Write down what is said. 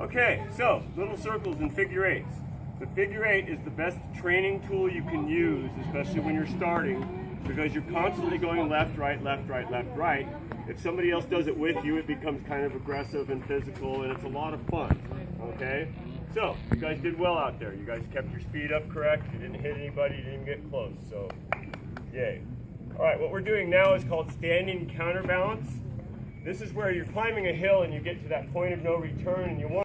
Okay, so little circles and figure eights. The figure eight is the best training tool you can use, especially when you're starting, because you're constantly going left, right, left, right, left, right. If somebody else does it with you, it becomes kind of aggressive and physical, and it's a lot of fun, okay? So, you guys did well out there. You guys kept your speed up correct. You didn't hit anybody, you didn't get close, so yay. All right, what we're doing now is called standing counterbalance. This is where you're climbing a hill and you get to that point of no return and you want